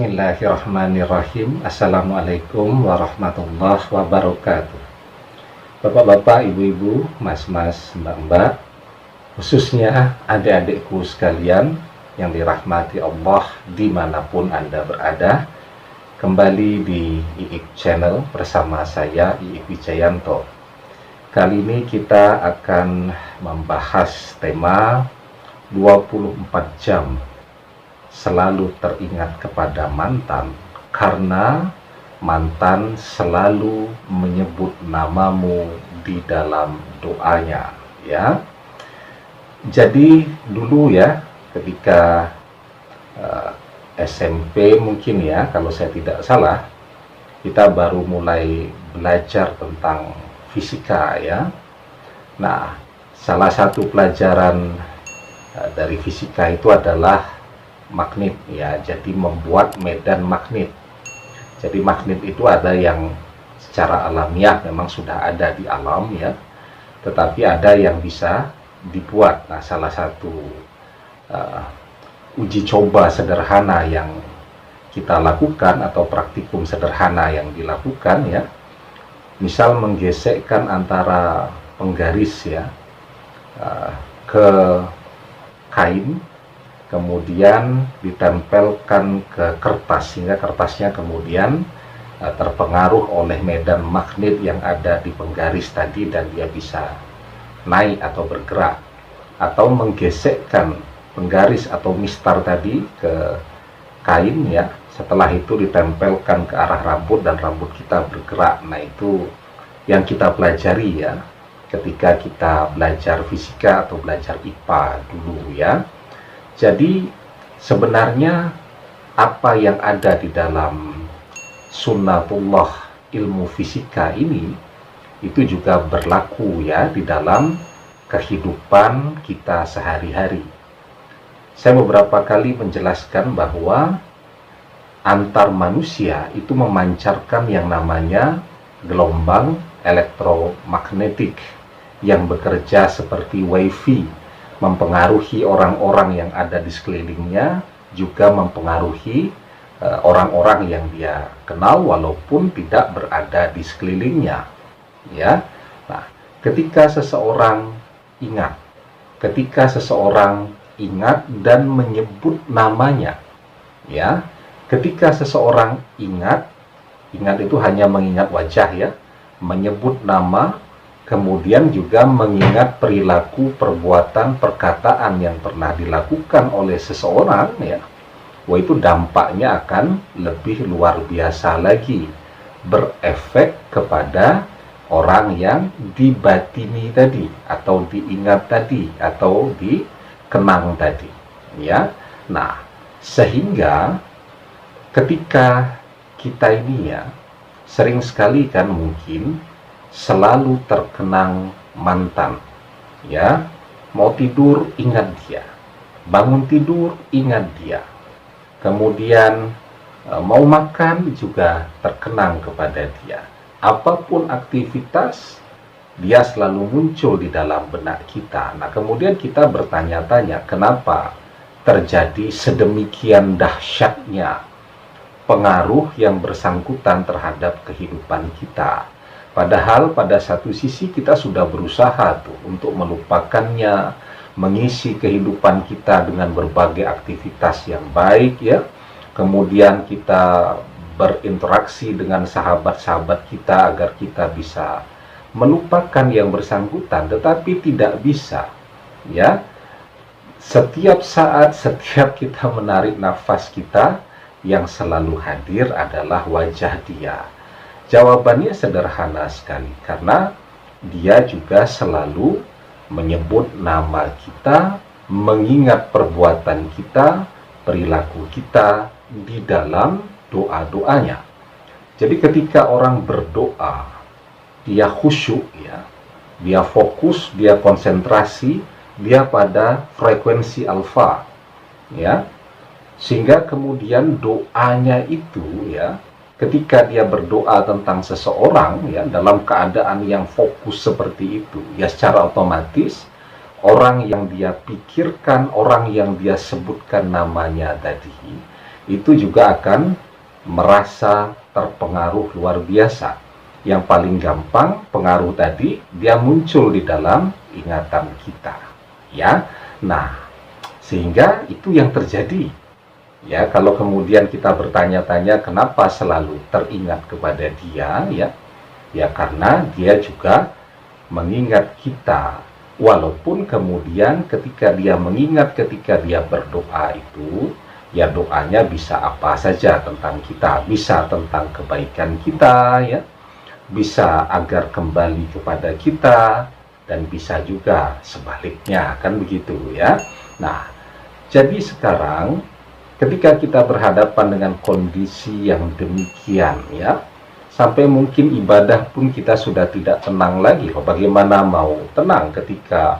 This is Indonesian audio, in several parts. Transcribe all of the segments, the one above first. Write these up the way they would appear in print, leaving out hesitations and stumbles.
Bismillahirrahmanirrahim. Assalamualaikum warahmatullahi wabarakatuh. Bapak-bapak, ibu-ibu, mas-mas, mbak-mbak, khususnya adik-adikku sekalian yang dirahmati Allah dimanapun Anda berada, kembali di IIK Channel bersama saya, IIK Wijayanto. Kali ini kita akan membahas tema 24 jam selalu teringat kepada mantan, karena mantan selalu menyebut namamu di dalam doanya, ya. Jadi dulu ya, ketika SMP mungkin ya, kalau saya tidak salah, kita baru mulai belajar tentang fisika ya. Nah, salah satu pelajaran dari fisika itu adalah magnet ya, jadi membuat medan magnet. Jadi magnet itu ada yang secara alamiah memang sudah ada di alam ya, tetapi ada yang bisa dibuat. Nah, salah satu uji coba sederhana yang kita lakukan atau praktikum sederhana yang dilakukan ya, misal menggesekkan antara penggaris ya ke kain, kemudian ditempelkan ke kertas sehingga kertasnya kemudian terpengaruh oleh medan magnet yang ada di penggaris tadi dan dia bisa naik atau bergerak, atau menggesekkan penggaris atau mistar tadi ke kain ya, setelah itu ditempelkan ke arah rambut dan rambut kita bergerak. Nah, itu yang kita pelajari ya ketika kita belajar fisika atau belajar IPA dulu ya. Jadi sebenarnya apa yang ada di dalam sunnatullah ilmu fisika ini itu juga berlaku ya di dalam kehidupan kita sehari-hari. Saya beberapa kali menjelaskan bahwa antar manusia itu memancarkan yang namanya gelombang elektromagnetik yang bekerja seperti wifi, mempengaruhi orang-orang yang ada di sekelilingnya, juga mempengaruhi orang-orang yang dia kenal walaupun tidak berada di sekelilingnya ya. Nah, ketika seseorang ingat dan menyebut namanya ya, ketika seseorang ingat itu hanya mengingat wajah ya, menyebut nama, kemudian juga mengingat perilaku, perbuatan, perkataan yang pernah dilakukan oleh seseorang ya, wah, itu dampaknya akan lebih luar biasa lagi, berefek kepada orang yang dibatini tadi, atau diingat tadi, atau dikenang tadi ya. Nah, sehingga ketika kita ini ya, sering sekali kan mungkin selalu terkenang mantan ya, mau tidur ingat dia, bangun tidur ingat dia, kemudian mau makan juga terkenang kepada dia, apapun aktivitas dia selalu muncul di dalam benak kita. Nah, kemudian kita bertanya-tanya kenapa terjadi sedemikian dahsyatnya pengaruh yang bersangkutan terhadap kehidupan kita. Padahal pada satu sisi kita sudah berusaha tuh untuk melupakannya, mengisi kehidupan kita dengan berbagai aktivitas yang baik ya. Kemudian kita berinteraksi dengan sahabat-sahabat kita agar kita bisa melupakan yang bersangkutan, tetapi tidak bisa ya. Setiap saat, setiap kita menarik nafas kita, yang selalu hadir adalah wajah dia. Jawabannya sederhana sekali, karena dia juga selalu menyebut nama kita, mengingat perbuatan kita, perilaku kita di dalam doa-doanya. Jadi ketika orang berdoa, dia khusyuk ya, dia fokus, dia konsentrasi, dia pada frekuensi alfa ya, sehingga kemudian doanya itu ya, ketika dia berdoa tentang seseorang ya, dalam keadaan yang fokus seperti itu ya, secara otomatis orang yang dia pikirkan, orang yang dia sebutkan namanya tadi, itu juga akan merasa terpengaruh luar biasa. Yang paling gampang pengaruh tadi dia muncul di dalam ingatan kita, ya. Nah, sehingga itu yang terjadi. Ya, kalau kemudian kita bertanya-tanya kenapa selalu teringat kepada dia, ya. Ya karena dia juga mengingat kita. Walaupun kemudian ketika dia mengingat, ketika dia berdoa itu, ya doanya bisa apa saja tentang kita, bisa tentang kebaikan kita, ya, bisa agar kembali kepada kita, dan bisa juga sebaliknya, kan begitu ya. Nah, jadi sekarang ketika kita berhadapan dengan kondisi yang demikian, ya, sampai mungkin ibadah pun kita sudah tidak tenang lagi. Bagaimana mau tenang ketika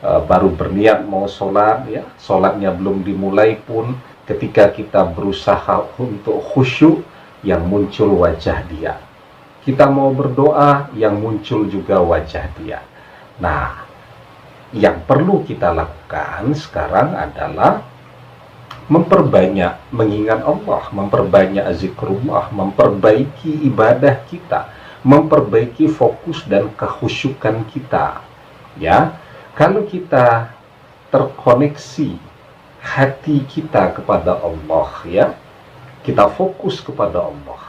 baru berniat mau sholat, ya, sholatnya belum dimulai pun, ketika kita berusaha untuk khusyuk, yang muncul wajah dia. Kita mau berdoa, yang muncul juga wajah dia. Nah, yang perlu kita lakukan sekarang adalah memperbanyak mengingat Allah, memperbanyak zikrullah, memperbaiki ibadah kita, memperbaiki fokus dan kekhusyukan kita. Ya, kalau kita terkoneksi hati kita kepada Allah, ya, kita fokus kepada Allah,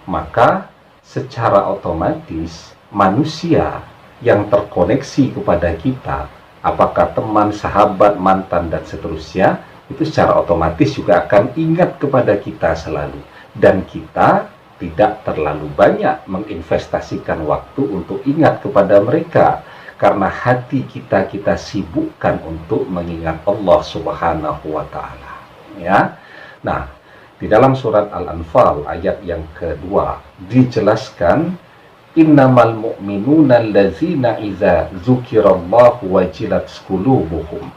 maka secara otomatis manusia yang terkoneksi kepada kita, apakah teman, sahabat, mantan, dan seterusnya, itu secara otomatis juga akan ingat kepada kita selalu. Dan kita tidak terlalu banyak menginvestasikan waktu untuk ingat kepada mereka, karena hati kita sibukkan untuk mengingat Allah Subhanahu wa Ta'ala. Ya. Nah, di dalam surat Al-Anfal ayat yang kedua dijelaskan, innamal mu'minuna allazina idza dzukirallahu wajilat qulubuhum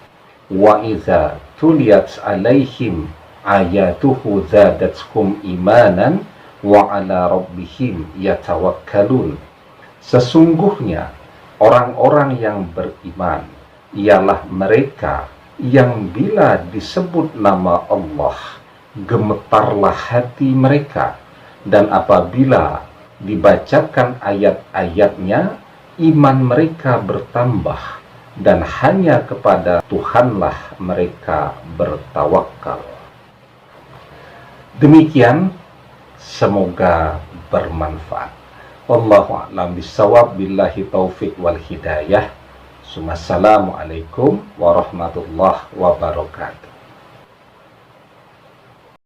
wa idza tuliyat alaihim ayatuhu zadatkum imanan wa ala rabbihim yatawakkalun. Sesungguhnya orang-orang yang beriman ialah mereka yang bila disebut nama Allah gemetarlah hati mereka, dan apabila dibacakan ayat-ayatnya iman mereka bertambah, dan hanya kepada Tuhanlah mereka bertawakal. Demikian, semoga bermanfaat. Wallahu a'lam bishawab, billahi taufik wal hidayah. Assalamualaikum warahmatullahi wabarakatuh.